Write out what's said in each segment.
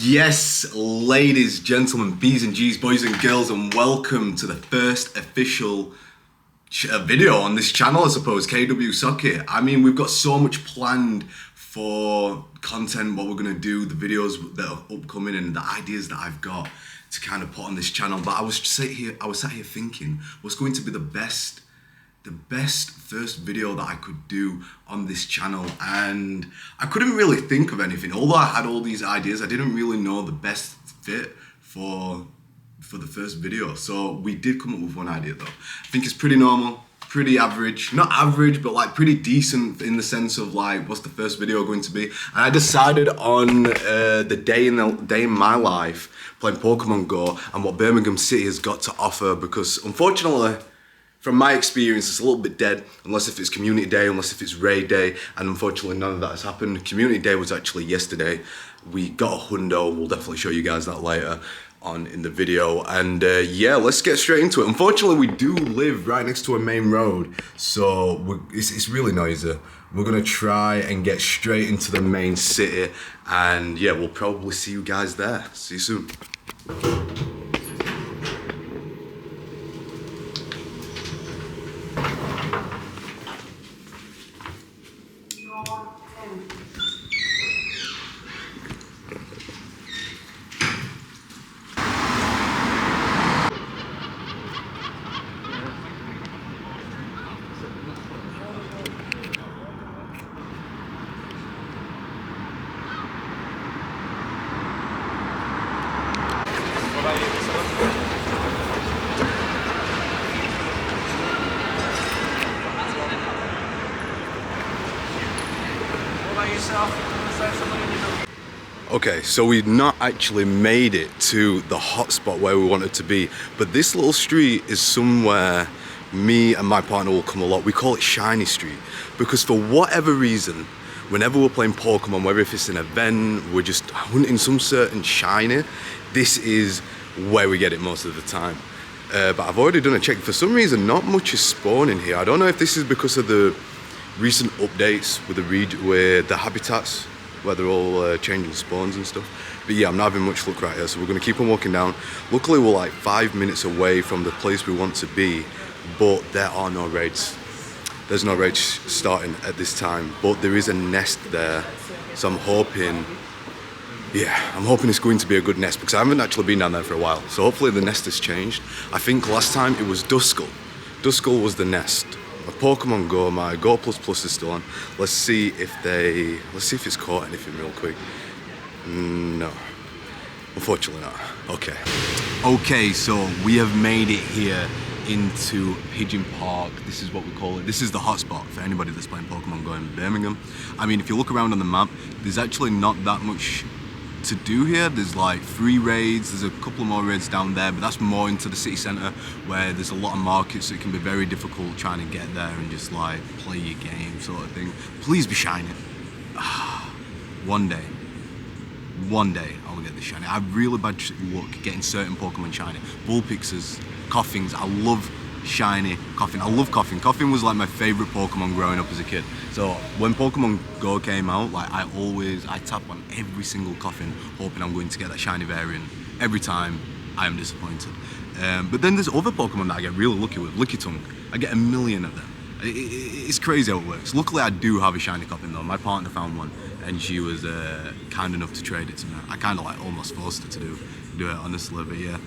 Yes, ladies, gentlemen, B's and G's, boys and girls, and welcome to the first official video on this channel, I suppose, KW Soccer. I mean, we've got so much planned for content, what we're going to do, the videos that are upcoming, and the ideas that I've got to kind of put on this channel. But I was sat here thinking, what's going to be the best first video that I could do on this channel, and I couldn't really think of anything. Although I had all these ideas, I didn't really know the best fit for the first video. So we did come up with one idea though. I think it's pretty normal, pretty average, not average, but like pretty decent in the sense of like, what's the first video going to be? And I decided on the day in my life playing Pokemon Go and what Birmingham City has got to offer, because unfortunately, from my experience, it's a little bit dead, unless if it's community day, unless if it's raid day, and unfortunately none of that has happened. Community day was actually yesterday. We got a hundo, we'll definitely show you guys that later on in the video, and yeah, let's get straight into it. Unfortunately, we do live right next to a main road, so it's really noisy. We're gonna try and get straight into the main city, and yeah, we'll probably see you guys there. See you soon. Okay, so we've not actually made it to the hotspot where we wanted to be, but this little street is somewhere me and my partner will come a lot. We call it Shiny Street, because for whatever reason, whenever we're playing Pokemon, whether if it's an event, we're just hunting some certain shiny, this is where we get it most of the time. But I've already done a check. For some reason, not much is spawning here. I don't know if this is because of the recent updates with the habitats, where they're all changing spawns and stuff. But yeah, I'm not having much luck right here, so we're gonna keep on walking down. Luckily, we're like 5 minutes away from the place we want to be, but there are no raids. There's no raids starting at this time, but there is a nest there. So I'm hoping it's going to be a good nest, because I haven't actually been down there for a while. So hopefully the nest has changed. I think last time it was Duskull. Duskull was the nest. My Pokemon Go, my Go++ is still on. Let's see if it's caught anything real quick. No, unfortunately not. Okay, so we have made it here into Pigeon Park. This is what we call it. This is the hotspot for anybody that's playing Pokemon Go in Birmingham. I mean, if you look around on the map, there's actually not that much to do here. There's like 3 raids, there's a couple more raids down there, but that's more into the city centre where there's a lot of markets, so it can be very difficult trying to get there and just like play your game sort of thing. Please be shiny. One day I'll get this shiny. I have really bad luck getting certain Pokemon shiny. Vulpixes, Coffins, I love shiny Coffin. I love Coffin. Coffin was like my favourite Pokemon growing up as a kid. So when Pokemon Go came out, like I tap on every single Coffin, hoping I'm going to get that shiny variant. Every time I am disappointed. But then there's other Pokemon that I get really lucky with. Lickitung. I get 1 million of them. It's crazy how it works. Luckily I do have a shiny Coffin though. My partner found one and she was kind enough to trade it to me. I kind of like almost forced her to do it honestly, but yeah.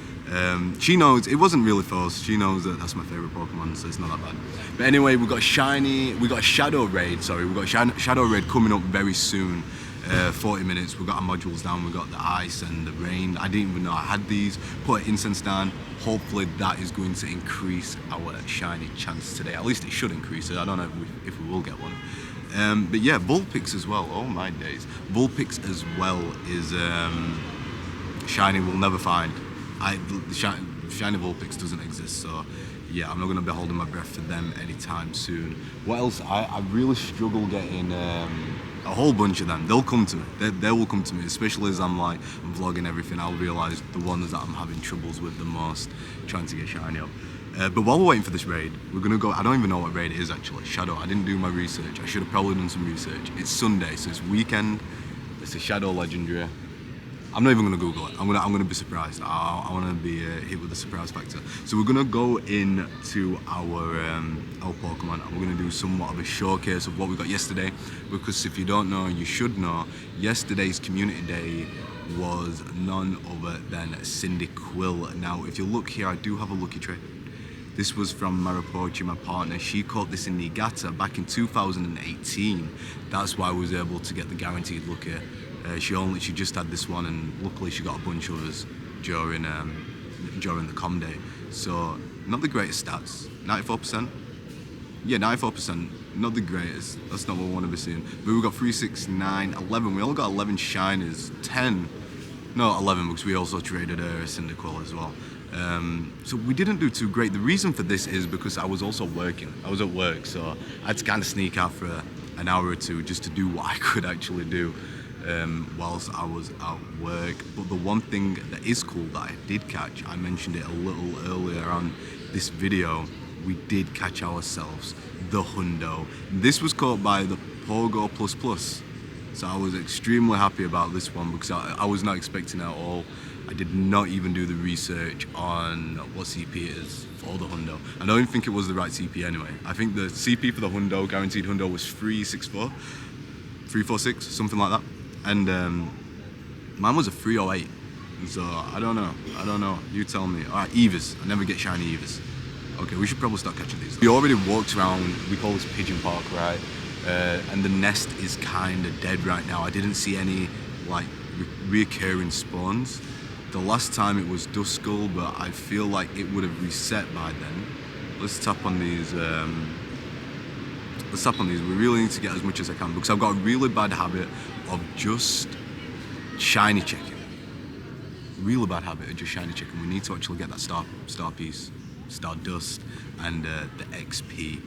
She knows, it wasn't really forced, she knows that that's my favourite Pokemon, so it's not that bad. But anyway, we got a Shadow Raid coming up very soon. 40 minutes, we got our modules down, we got the ice and the rain. I didn't even know I had these. Put an incense down. Hopefully that is going to increase our shiny chance today. At least it should increase it. I don't know if we will get one. But yeah, Vulpix as well, oh my days. Vulpix as well is shiny we'll never find. The shiny Vulpix doesn't exist, so yeah, I'm not going to be holding my breath for them anytime soon. What else? I really struggle getting a whole bunch of them. They'll come to me. They will come to me, especially as I'm vlogging everything. I'll realise the ones that I'm having troubles with the most, trying to get shiny up. But while we're waiting for this raid, we're going to go, I don't even know what raid it is actually. Shadow, I didn't do my research. I should have probably done some research. It's Sunday, so it's weekend. It's a Shadow Legendary. I'm not even gonna Google it. I'm gonna be surprised. I want to be hit with the surprise factor. So we're gonna go into our Pokemon, and we're gonna do somewhat of a showcase of what we got yesterday. Because if you don't know, you should know. Yesterday's Community Day was none other than Cyndaquil. Now, if you look here, I do have a lucky trait. This was from Maripochi, my partner. She caught this in Niigata back in 2018. That's why I was able to get the guaranteed lucky. She just had this one, and luckily she got a bunch of us during the com day. So not the greatest stats. 94%. Yeah, 94%. Not the greatest. That's not what we want to be seeing. But we got 3, 6, 9, 11. We only got 11 shinies. 10. No, 11 because we also traded Cyndaquil as well. So we didn't do too great. The reason for this is because I was also working. I was at work, so I had to kind of sneak out for an hour or two just to do what I could actually do whilst I was at work. But the one thing that is cool that I did catch, I mentioned it a little earlier on this video, we did catch ourselves the Hundo. This was caught by the Pogo Plus Plus. So I was extremely happy about this one because I was not expecting it at all. I did not even do the research on what CP it is for the Hundo. I don't even think it was the right CP anyway. I think the CP for the Hundo, guaranteed Hundo, was 364, 346, something like that. And mine was a 308. So I don't know. You tell me. All right, Evas. I never get shiny Evas. Okay, we should probably start catching these. We already walked around, we call this Pigeon Park, right? And the nest is kind of dead right now. I didn't see any like reoccurring spawns. The last time it was Duskull, but I feel like it would have reset by then. Let's tap on these. We really need to get as much as I can because I've got a really bad habit of just shiny checking. Really bad habit of just shiny checking. We need to actually get that star piece, Stardust, and the XP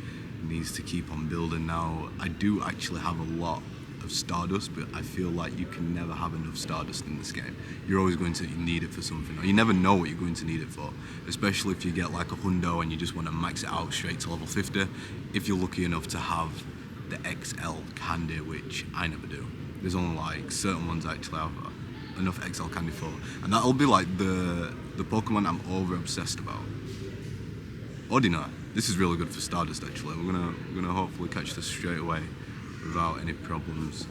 needs to keep on building. Now, I do actually have a lot of Stardust, but I feel like you can never have enough Stardust in this game. You're always going to need it for something, or you never know what you're going to need it for, especially if you get like a Hundo and you just want to max it out straight to level 50, if you're lucky enough to have the XL candy, which I never do. There's only like certain ones I actually have enough XL candy for, and that'll be like the Pokemon I'm over obsessed about. Ordinary. This is really good for Stardust actually. We're gonna hopefully catch this straight away without any problems.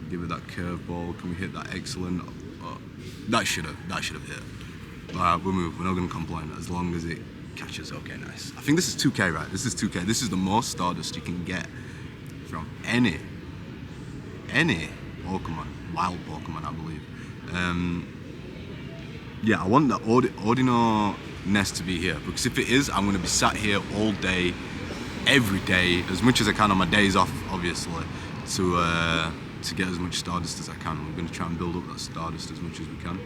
Give it that curveball. Can we hit that excellent? Oh, that should have hit. Alright, we'll move. We're not gonna complain as long as it catches. Okay, nice. I think this is 2K, right? This is 2K. This is the most Stardust you can get from any Pokemon, wild Pokemon, I believe. Yeah, I want the Ordino nest to be here because if it is, I'm gonna be sat here all day, every day, as much as I can on my days off, obviously, to get as much Stardust as I can. We're gonna try and build up that Stardust as much as we can.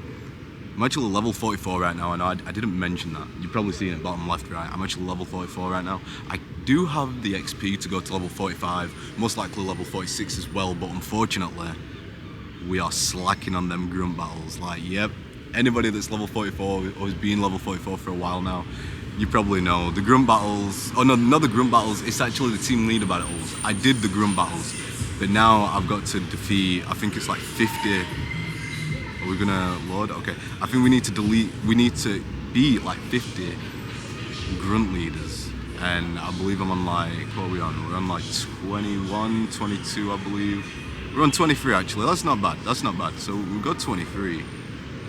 I'm actually level 44 right now. I know I didn't mention that. You've probably seen it bottom left, right? I'm actually level 44 right now. I do have the XP to go to level 45, most likely level 46 as well, but unfortunately, we are slacking on them grunt battles. Like, yep, anybody that's level 44 or has been level 44 for a while now, you probably know the grunt battles. Oh no, not the grunt battles. It's actually the team leader battles. I did the grunt battles, but now I've got to defeat. I think it's like 50. Are we gonna load? Okay. I think we need to beat like 50 grunt leaders, and I believe I'm on like, what are we on? We're on like 21, 22, I believe. We're on 23 actually. That's not bad. So we've got 23.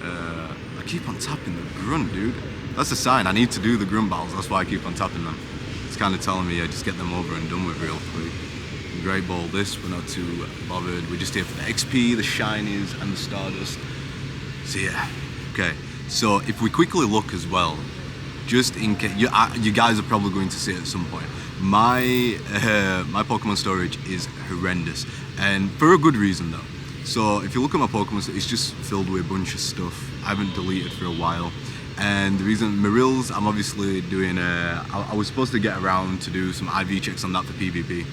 I keep on tapping the grunt, dude. That's a sign. I need to do the grunt battles. That's why I keep on tapping them. It's kind of telling me, yeah, just get them over and done with real quick. Great ball this. We're not too bothered. We're just here for the XP, the shinies, and the Stardust. So yeah. Okay. So if we quickly look as well, just in case you guys are probably going to see it at some point. My Pokemon storage is horrendous, and for a good reason though. So if you look at my Pokemon, it's just filled with a bunch of stuff I haven't deleted for a while. And the reason, Marils, I'm obviously doing I was supposed to get around to do some IV checks on that for PvP,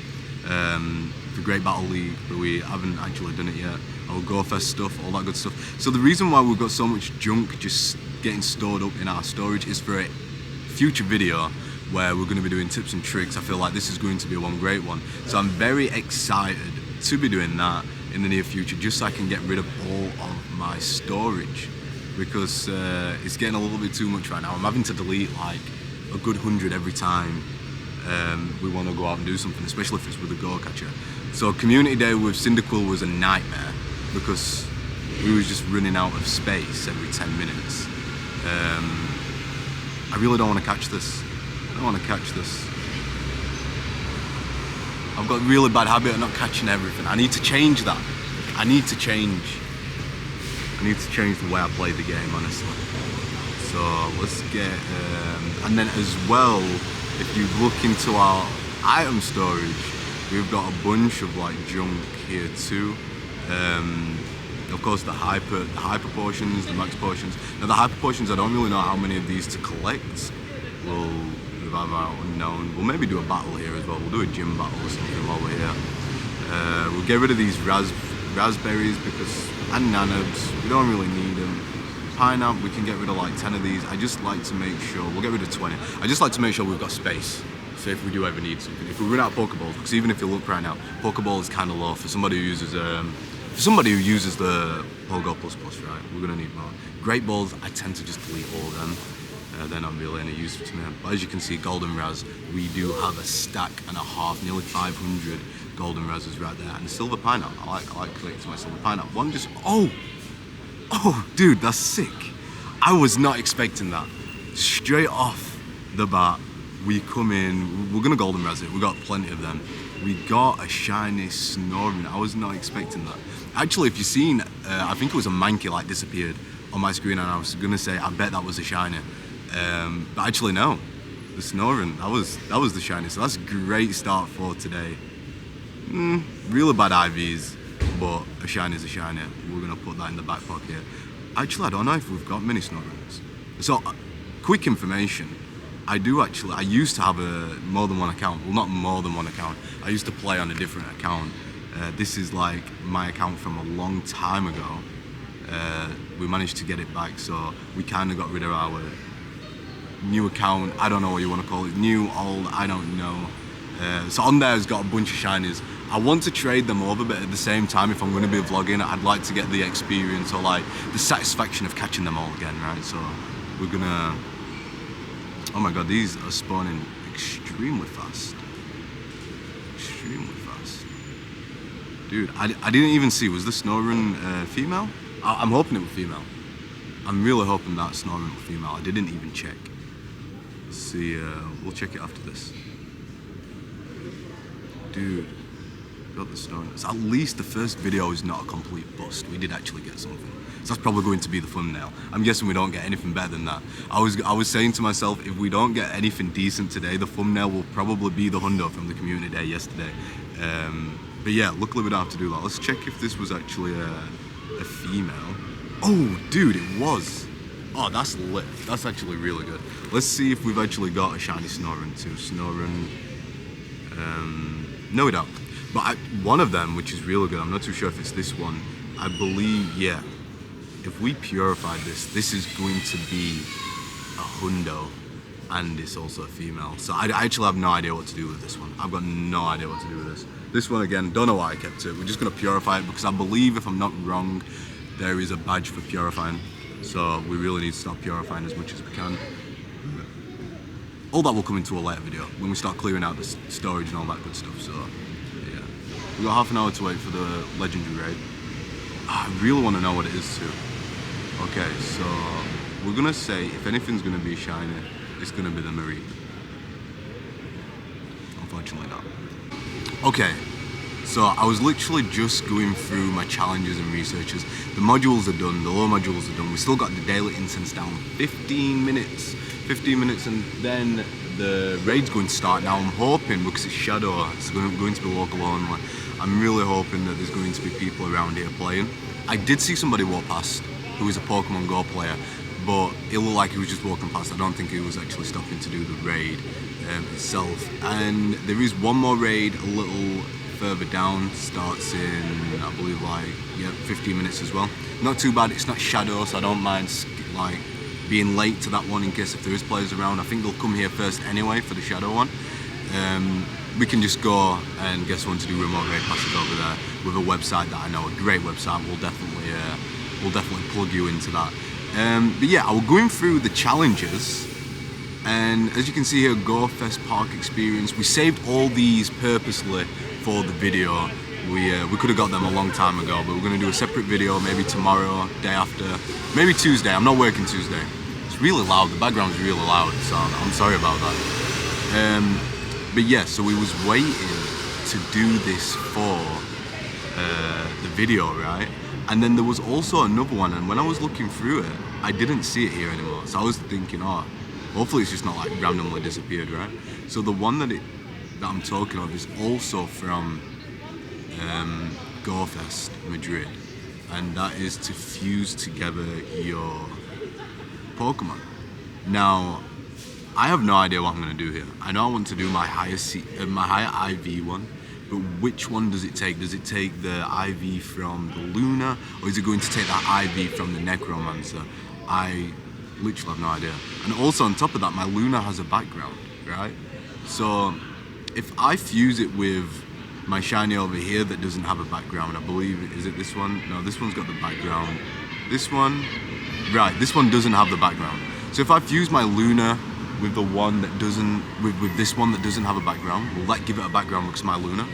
for Great Battle League, but we haven't actually done it yet. Our Go Fest stuff, all that good stuff. So the reason why we've got so much junk just getting stored up in our storage is for a future video where we're going to be doing tips and tricks. I feel like this is going to be one great one. So I'm very excited to be doing that. in the near future, just so I can get rid of all of my storage, because it's getting a little bit too much right now. I'm having to delete like a good 100 every time we want to go out and do something, especially if it's with a goal catcher. So community day with Cyndaquil was a nightmare because we was just running out of space every 10 minutes. I really don't want to catch this. I don't want to catch this. I've got a really bad habit of not catching everything. I need to change that. I need to change the way I play the game, honestly. So let's get, and then as well, if you look into our item storage, we've got a bunch of like junk here too. Of course, the hyper potions, the max potions. Now the hyper potions, I don't really know how many of these to collect. We'll revive our unknown. We'll maybe do a battle here as well. We'll do a gym battle or something while we're here. We'll get rid of these raspberries and nanobs. We don't really need them. Pineapple, we can get rid of like 10 of these. I just like to make sure, we'll get rid of 20. I just like to make sure we've got space. So if we do ever need something. If we run out of Pokeballs, because even if you look right now, Pokeball is kind of low for somebody who uses the Pogo Plus Plus, right? We're gonna need more. Great Balls, I tend to just delete all of them. They're not really any use to me. But as you can see, Golden Raz, we do have a stack and a half, nearly 500 Golden Razes right there. And the Silver Pineapple, I like collecting my Silver Pineapple. One just, oh, dude, that's sick. I was not expecting that. Straight off the bat, we come in, we're gonna Golden Raz it, we got plenty of them. We got a shiny Snoring. I was not expecting that. Actually, if you've seen, I think it was a Mankey like disappeared on my screen, and I was gonna say, I bet that was a shiny. But actually no, the Snoring, that was the shiny. So that's a great start for today. Really bad IVs, but a shiny is a shiny. We're gonna put that in the back pocket. Actually, I don't know if we've got many Snorrings. So, quick information. I used to have more than one account. Well, not more than one account. I used to play on a different account. This is like my account from a long time ago. We managed to get it back, so we kind of got rid of our new account. I don't know what you want to call it. New, old, I don't know. So on there has got a bunch of shinies. I want to trade them over, but at the same time, if I'm going to be vlogging, I'd like to get the experience or like the satisfaction of catching them all again, right? So we're gonna, oh my god, these are spawning extremely fast. Extremely fast. Dude, I didn't even see, was the Snoring female? I'm hoping it was female. I'm really hoping that Snoring was female. I didn't even check. Let's see, we'll check it after this. Dude, got the Snoring. So at least the first video is not a complete bust. We did actually get something. So that's probably going to be the thumbnail. I'm guessing we don't get anything better than that. I was saying to myself, if we don't get anything decent today, the thumbnail will probably be the hundo from the community day yesterday. But yeah, luckily we don't have to do that. Let's check if this was actually a female. Oh, dude, it was. Oh, that's lit. That's actually really good. Let's see if we've actually got a shiny Snoring too. Snoring. No, we don't. But one of them, which is really good, I'm not too sure if it's this one. I believe, yeah. If we purified this is going to be a hundo, and it's also a female. So I actually have no idea what to do with this one. I've got no idea what to do with this. This one, again, don't know why I kept it. We're just gonna purify it because I believe, if I'm not wrong, there is a badge for purifying. So we really need to start purifying as much as we can. All that will come into a later video when we start clearing out the storage and all that good stuff. So yeah, we got half an hour to wait for the legendary raid. I really want to know what it is too. Okay, so we're gonna say if anything's gonna be shiny, it's gonna be the Marine. Unfortunately not. Okay, so I was literally just going through my challenges and researches. The modules are done, the low modules are done. We still got the daily incense down 15 minutes. 15 minutes, and then the raid's going to start. Now I'm hoping, because it's Shadow, it's going to be local only, I'm really hoping that there's going to be people around here playing. I did see somebody walk past who is a Pokemon Go player, but it looked like he was just walking past. I don't think he was actually stopping to do the raid itself. And there is one more raid a little further down, starts in, I believe, like, yeah, 15 minutes as well. Not too bad. It's not Shadow, so I don't mind like being late to that one in case if there is players around. I think they'll come here first anyway for the Shadow one. we can just go and get someone to do remote raid passes over there with a website that I know, a great website. We'll definitely plug you into that. But yeah, I was going through the challenges, and as you can see here, GoFest Park Experience. We saved all these purposely for the video. We could have got them a long time ago, but we're going to do a separate video, maybe tomorrow, day after, maybe Tuesday. I'm not working Tuesday. It's really loud, the background's really loud, so I'm sorry about that. But yeah, so we was waiting to do this for the video, right? And then there was also another one, and when I was looking through it, I didn't see it here anymore. So I was thinking, oh, hopefully it's just not like randomly disappeared, right? So the one that I'm talking of is also from GoFest Madrid, and that is to fuse together your Pokemon. Now, I have no idea what I'm going to do here. I know I want to do my higher IV one, but which one does it take? Does it take the IV from the Luna, or is it going to take that IV from the Necromancer? I literally have no idea. And also on top of that, my Luna has a background, right? So if I fuse it with my shiny over here that doesn't have a background, I believe, is it this one? No, this one's got the background. This one, right, this one doesn't have the background. So if I fuse my Luna with the one that doesn't, with this one that doesn't have a background, will that give it a background because my Luna?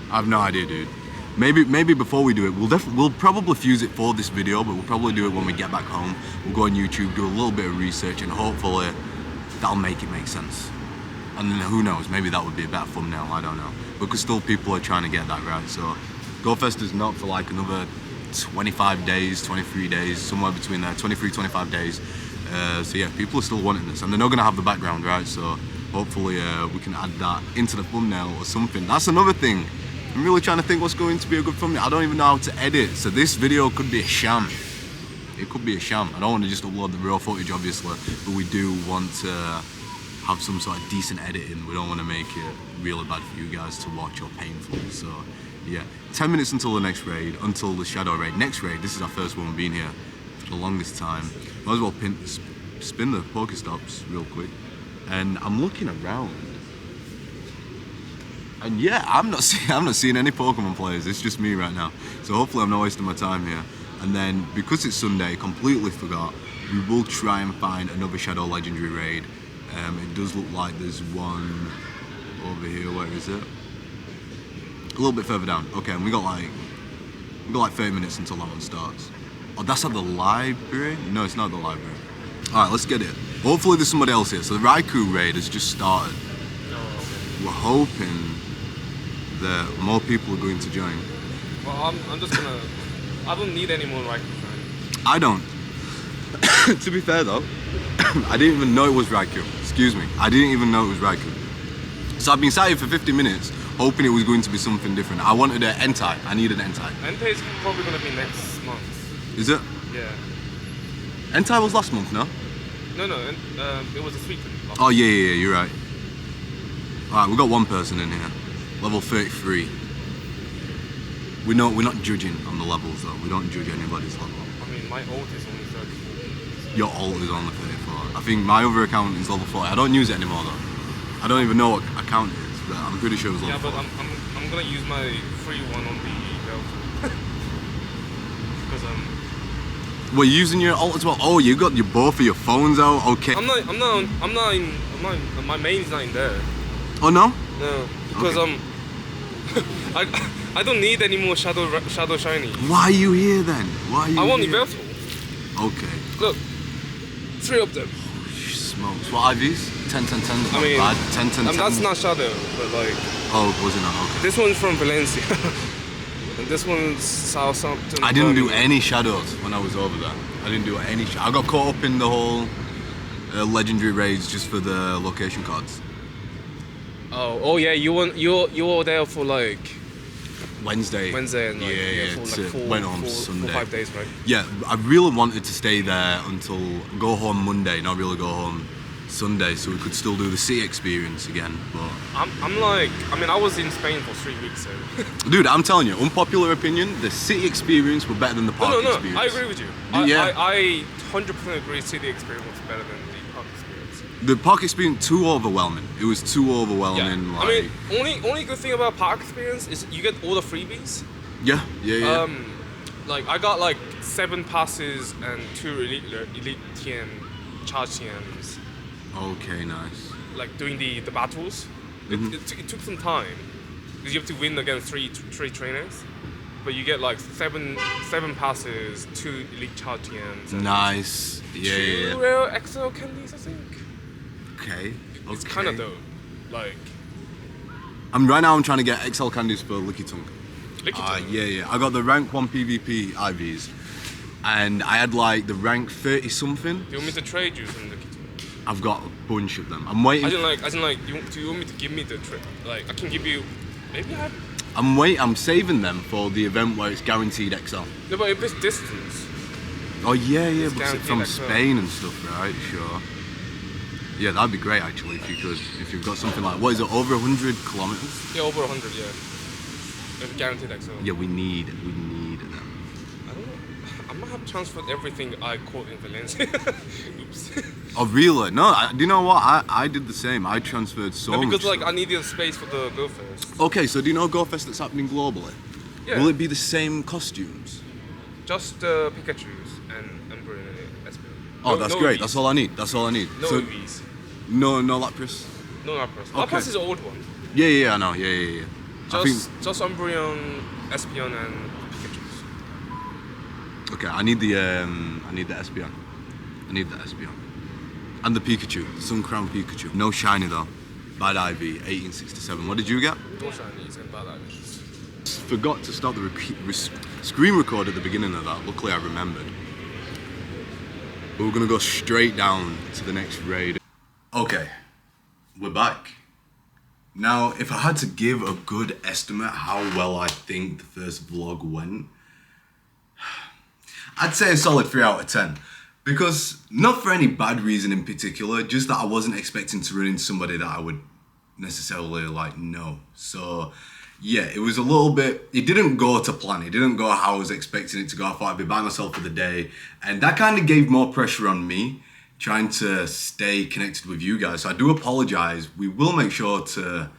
I have no idea, dude. Maybe before we do it, we'll probably fuse it for this video, but we'll probably do it when we get back home. We'll go on YouTube, do a little bit of research, and hopefully that'll make it make sense. And then who knows, maybe that would be a better thumbnail, I don't know. Because still people are trying to get that right. So GoFest is not for like another 25 days, 23 days, somewhere between there, 23, 25 days. So yeah, people are still wanting this, and they're not gonna have the background, right? So hopefully we can add that into the thumbnail or something. That's another thing. I'm really trying to think what's going to be a good thumbnail. I don't even know how to edit, so this video could be a sham. It could be a sham. I don't want to just upload the raw footage, obviously, but we do want to have some sort of decent editing. We don't want to make it really bad for you guys to watch or painful. So yeah, 10 minutes until the next raid, until the shadow raid. Next raid, this is our first one being here for the longest time. Might as well spin the Pokestops real quick. And I'm looking around, and yeah, I'm not seeing any Pokemon players. It's just me right now. So hopefully I'm not wasting my time here. And then because it's Sunday, completely forgot, we will try and find another Shadow Legendary raid. It does look like there's one over here. Where is it? A little bit further down. Okay, and we got like 30 minutes until that one starts. Oh, that's at the library? No, it's not the library. All right, let's get it. Hopefully there's somebody else here. So the Raikou raid has just started. We're hoping that more people are going to join. Well, I'm just gonna. I don't need any more Raikou. I don't. To be fair though, I didn't even know it was Raikou. Excuse me. I didn't even know it was Raikou. So I've been sat here for 50 minutes hoping it was going to be something different. I wanted an Entei. I need an Entei. Entei is probably gonna be next month. Is it? Yeah. Entei was last month, no? No, it was this weekend. Oh yeah, you're right. Alright, we've got one person in here. Level 33. We're not judging on the levels though. We don't judge anybody's level. I mean, my ult is only 34. Your ult is only 34. I think my other account is level 40. I don't use it anymore though. I don't even know what account it is, but I'm pretty sure it was level 40. Yeah, but I'm gonna use my free one on the belt. Because Well, you're using your ult as well. Oh, you got your both of your phones out. Okay. I'm not in. My main's not in there. Oh no? No, because okay. I don't need any more shadow shiny. Why are you here then? Why are you I want here? Universal. Okay. Look, 3 of them. Holy smokes. What IVs? 10, 10, 10. I mean, bad. 10, 10, 10. That's not shadow, but like. Oh, was it not? Okay. This one's from Valencia. And this one's Southampton. I didn't do any shadows when I was over there. I didn't do any I got caught up in the whole legendary raids just for the location cards. Oh yeah, you were there for like Wednesday and like, yeah, for like went on Sunday. 5 days, right? Yeah, I really wanted to stay there until go home Monday, not really go home Sunday, so we could still do the city experience again. But I'm like, I mean, I was in Spain for 3 weeks, so. Dude, I'm telling you, unpopular opinion, the city experience were better than the park experience. I agree with you. Yeah. I 100% agree city experience was better than the park experience. The park experience too overwhelming. It was too overwhelming. Yeah. Like, I mean, only good thing about park experience is you get all the freebies. yeah. Like I got like 7 passes and 2 elite TM charge TMs. Okay, nice. Like doing the battles. It took some time because you have to win against three trainers. But you get like 7 passes, 2 elite charge TMs. And Nice. 2 rare XL candies, I think. Okay. It's kind of dope. Like. Right now I'm trying to get XL candies for Licky Tongue. Yeah. I got the rank 1 PvP IVs, and I had like the rank 30 something. Do you want me to trade you some Licky Tongue? I've got a bunch of them. I'm waiting. I didn't like. Do you want me to give me the trade? Like I can give you. Maybe I have. I'm saving them for the event where it's guaranteed XL. No, but if it's distance. Oh yeah, but it's from XL. Spain and stuff, right? Sure. Yeah, that'd be great actually if you've got something like, what is it, over 100 kilometers? Yeah, over 100. Yeah. If guaranteed XL. Yeah, we need them. I don't know. I might have transferred everything I caught in Valencia. Oops. Oh really? No, do you know what? I did the same. I transferred so much. Because like stuff. I needed space for the Go Fest. Okay, so do you know Go Fest that's happening globally? Yeah. Will it be the same costumes? Just Pikachu's and Umbra and Espeon. Oh, that's great. EVs. That's all I need. No So, EVs. no Lapras. No Lapras. Okay. Lapras is the old one. Yeah, I know. Yeah. Just Umbreon, Espeon, and Pikachu's. Okay, I need the Espeon. And the Pikachu, the Sun Crown Pikachu. No shiny though. Bad IV, 1867. What did you get? No shinies and bad IVs. Forgot to start the screen record at the beginning of that. Luckily I remembered. But we're gonna go straight down to the next raid. Okay, we're back. Now, if I had to give a good estimate how well I think the first vlog went, I'd say a solid 3 out of 10. Because, not for any bad reason in particular, just that I wasn't expecting to run into somebody that I would necessarily like know. So, yeah, it was a little bit, it didn't go to plan. It didn't go how I was expecting it to go. I thought I'd be by myself for the day. And that kind of gave more pressure on me, trying to stay connected with you guys. So I do apologize. We will make sure to,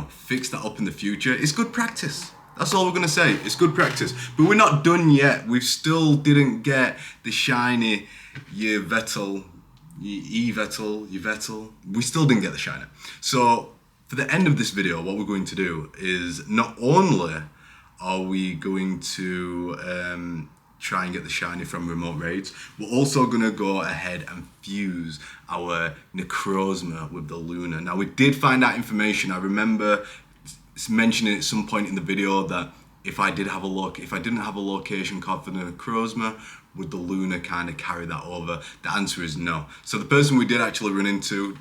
fix that up in the future. It's good practice. That's all we're gonna say. It's good practice. But we're not done yet. We still didn't get the shiny Vettel. We still didn't get the shiny. So for the end of this video, what we're going to do is not only are we going to try and get the shiny from remote raids, we're also gonna go ahead and fuse our NECROZMA with the Luna. Now we did find out information. I remember mentioning at some point in the video that if I didn't have a location card for the NECROZMA, would the Luna kind of carry that over? The answer is no. So the person we did actually run into,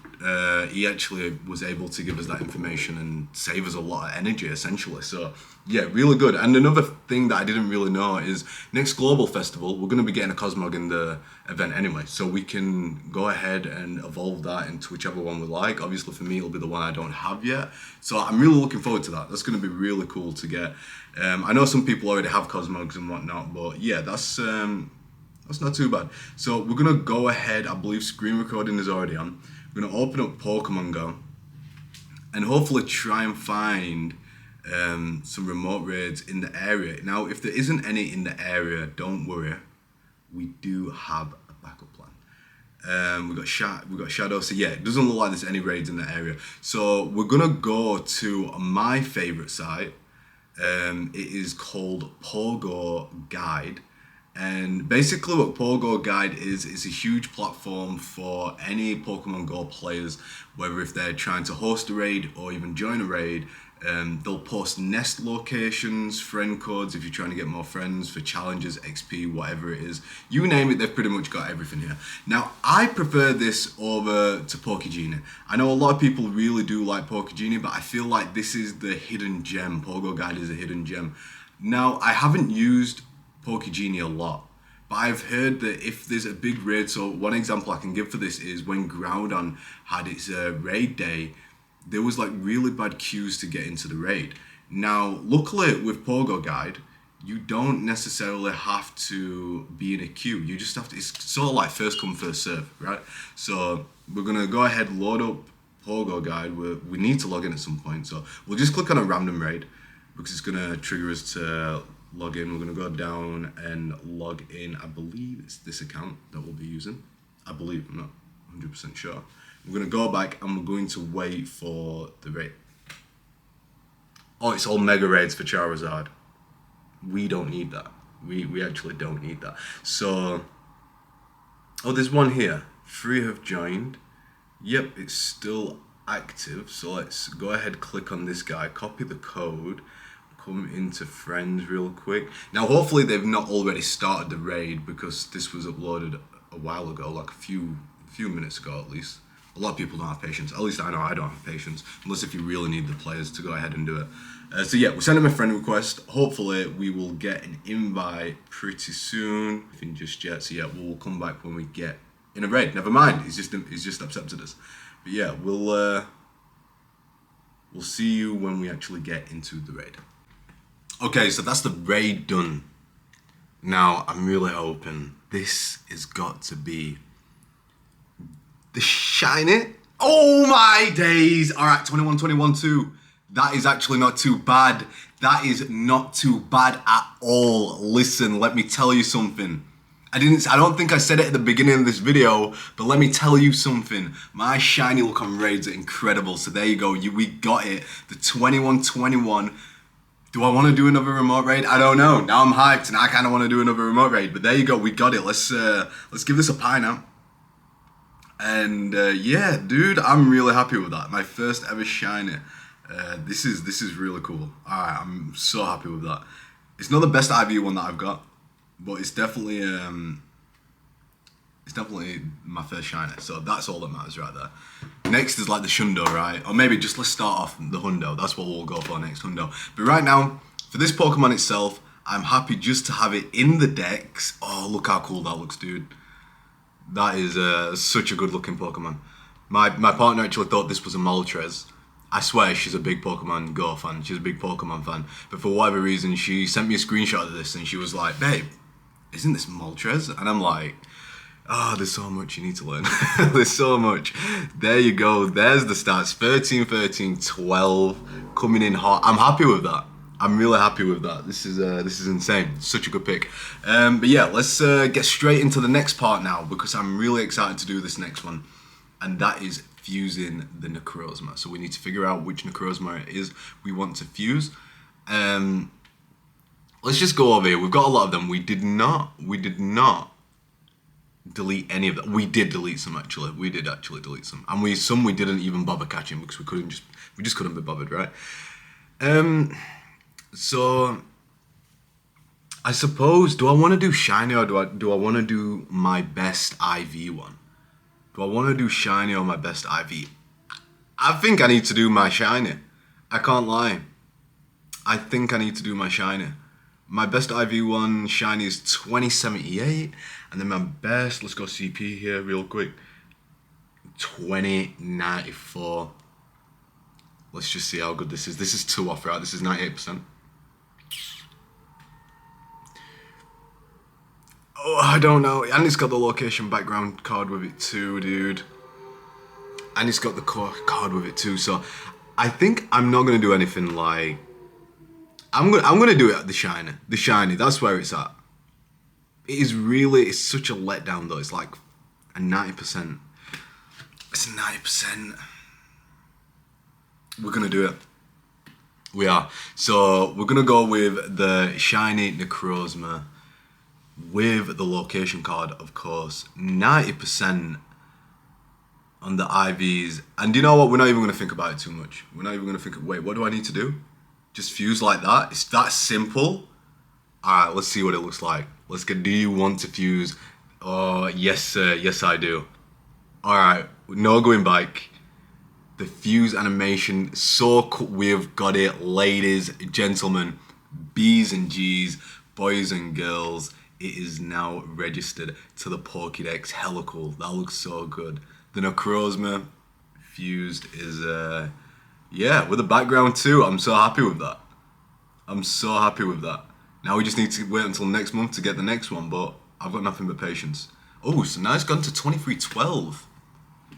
he actually was able to give us that information and save us a lot of energy essentially. So yeah, really good. And another thing that I didn't really know is next Global Festival, we're going to be getting a Cosmog in the event anyway. So we can go ahead and evolve that into whichever one we like. Obviously for me, it'll be the one I don't have yet. So I'm really looking forward to that. That's going to be really cool to get. I know some people already have Cosmogs and whatnot, but yeah, that's not too bad. So we're gonna go ahead, I believe screen recording is already on. We're gonna open up Pokemon Go and hopefully try and find some remote raids in the area. Now, if there isn't any in the area, don't worry. We do have a backup plan. We got Shadow, so yeah, it doesn't look like there's any raids in the area. So we're gonna go to my favorite site. It is called Pogo Guide. And basically what Pogo Guide is a huge platform for any Pokemon Go players, whether if they're trying to host a raid or even join a raid. They'll post nest locations, friend codes if you're trying to get more friends, for challenges, XP, whatever it is. You name it, they've pretty much got everything here. Now, I prefer this over to Pokegenie. I know a lot of people really do like Pokegenie, but I feel like this is the hidden gem. Pogo Guide is a hidden gem. Now, I haven't used Pokegenie a lot, but I've heard that if there's a big raid, so one example I can give for this is when Groudon had its raid day, there was like really bad queues to get into the raid. Now, luckily with Pogo Guide, you don't necessarily have to be in a queue. You just have to, it's sort of like first come, first serve, right? So we're gonna go ahead, load up Pogo Guide. We need to log in at some point. So we'll just click on a random raid because it's gonna trigger us to log in. We're gonna go down and log in. I believe it's this account that we'll be using. I believe, I'm not 100% sure. We're gonna go back and we're going to wait for the raid. Oh, it's all mega raids for Charizard. We don't need that. We actually don't need that. So, oh, there's one here. 3 have joined. Yep, it's still active. So let's go ahead, click on this guy, copy the code, come into friends real quick. Now, hopefully they've not already started the raid because this was uploaded a while ago, like a few minutes ago at least. A lot of people don't have patience. At least I know I don't have patience, unless if you really need the players to go ahead and do it. So yeah, we'll send them a friend request. Hopefully we will get an invite pretty soon. Nothing just yet. So yeah, we'll come back when we get in a raid. Never mind, he's just accepted us. But yeah, we'll see you when we actually get into the raid. Okay, so that's the raid done. Now I'm really hoping this has got to be the shiny. Oh my days! All right, 21-21-2. That is actually not too bad. That is not too bad at all. Listen, let me tell you something. I don't think I said it at the beginning of this video, but let me tell you something. My shiny look on raids are incredible. So there you go. We got it. The 21-21. Do I want to do another remote raid? I don't know. Now I'm hyped and I kind of want to do another remote raid. But there you go. We got it. Let's give this a pie now. And yeah, dude, I'm really happy with that. My first ever shiny. This is really cool. Alright, I'm so happy with that. It's not the best IV one that I've got, but it's definitely my first shiny. So that's all that matters right there. Next is like the Shundo, right? Or maybe just let's start off the Hundo. That's what we'll go for next, Hundo. But right now, for this Pokemon itself, I'm happy just to have it in the decks. Oh, look how cool that looks, dude. That is such a good looking Pokemon. My partner actually thought this was a Moltres. I swear she's a big Pokemon Go fan. She's a big Pokemon fan. But for whatever reason, she sent me a screenshot of this and she was like, babe, isn't this Moltres? And I'm like, oh, there's so much you need to learn. There's so much. There you go. There's the stats. 13, 13, 12. Coming in hot. I'm happy with that. I'm really happy with that. This is insane. Such a good pick. But yeah, let's get straight into the next part now because I'm really excited to do this next one. And that is fusing the NECROZMA. So we need to figure out which NECROZMA it is we want to fuse. Let's just go over here. We've got a lot of them. We did not delete any of them. We did delete some actually. We did actually delete some. And some we didn't even bother catching because we just couldn't be bothered, right? So I suppose, do I want to do shiny or do I want to do my best IV one? Do I want to do shiny or my best IV? I think I need to do my shiny. I can't lie. I think I need to do my shiny. My best IV one shiny is 2078. And then my best, let's go CP here real quick. 2094. Let's just see how good this is. This is 2 off, right? This is 98%. Oh, I don't know. And it's got the location background card with it too, dude. And it's got the card with it too. So I think I'm not gonna do anything like. I'm gonna do it at the shiny. The shiny. That's where it's at. It is really. It's such a letdown though. It's like a 90%. It's a 90%. We're gonna do it. We are. So we're gonna go with the shiny NECROZMA. With the location card, of course, 90% on the IVs. And you know what? We're not even going to think about it too much. We're not even going to think, wait, what do I need to do? Just fuse like that? It's that simple? All right, let's see what it looks like. Let's get, do you want to fuse? Oh, yes, sir. Yes, I do. All right, no going back. The fuse animation, so cool. We've got it, ladies, gentlemen, B's and G's, boys and girls. It is now registered to the Pokédex. Hella cool. That looks so good. The NECROZMA fused is, yeah, with the background too. I'm so happy with that. I'm so happy with that. Now we just need to wait until next month to get the next one, but I've got nothing but patience. Oh, so now it's gone to 2312.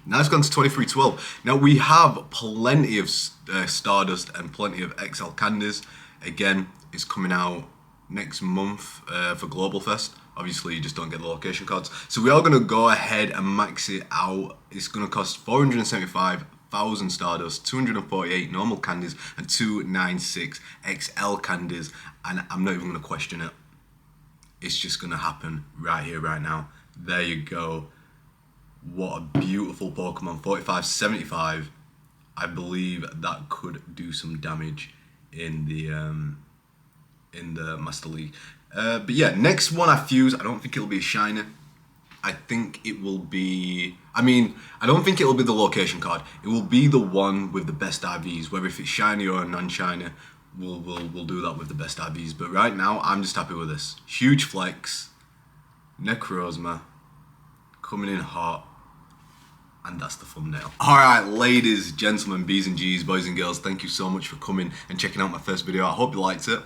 Now it's gone to 2312. Now we have plenty of Stardust and plenty of XL candies. Again, it's coming out next month for Global Fest. Obviously, you just don't get the location cards. So we are going to go ahead and max it out. It's going to cost 475,000 Stardust, 248 normal candies, and 296 XL candies. And I'm not even going to question it. It's just going to happen right here, right now. There you go. What a beautiful Pokemon. 4575. I believe that could do some damage in the Master League. But yeah, next one I fuse. I don't think it'll be a shiny. I think it will be... I mean, I don't think it'll be the location card. It will be the one with the best IVs. Whether if it's shiny or non-shiny, we'll do that with the best IVs. But right now, I'm just happy with this. Huge flex. NECROZMA. Coming in hot. And that's the thumbnail. Alright, ladies, gentlemen, B's and G's, boys and girls, thank you so much for coming and checking out my first video. I hope you liked it.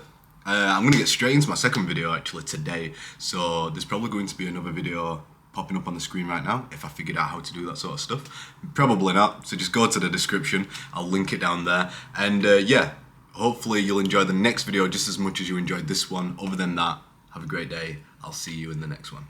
I'm going to get straight into my second video actually today. So there's probably going to be another video popping up on the screen right now if I figured out how to do that sort of stuff. Probably not, so just go to the description. I'll link it down there. And yeah, hopefully you'll enjoy the next video just as much as you enjoyed this one. Other than that, have a great day. I'll see you in the next one.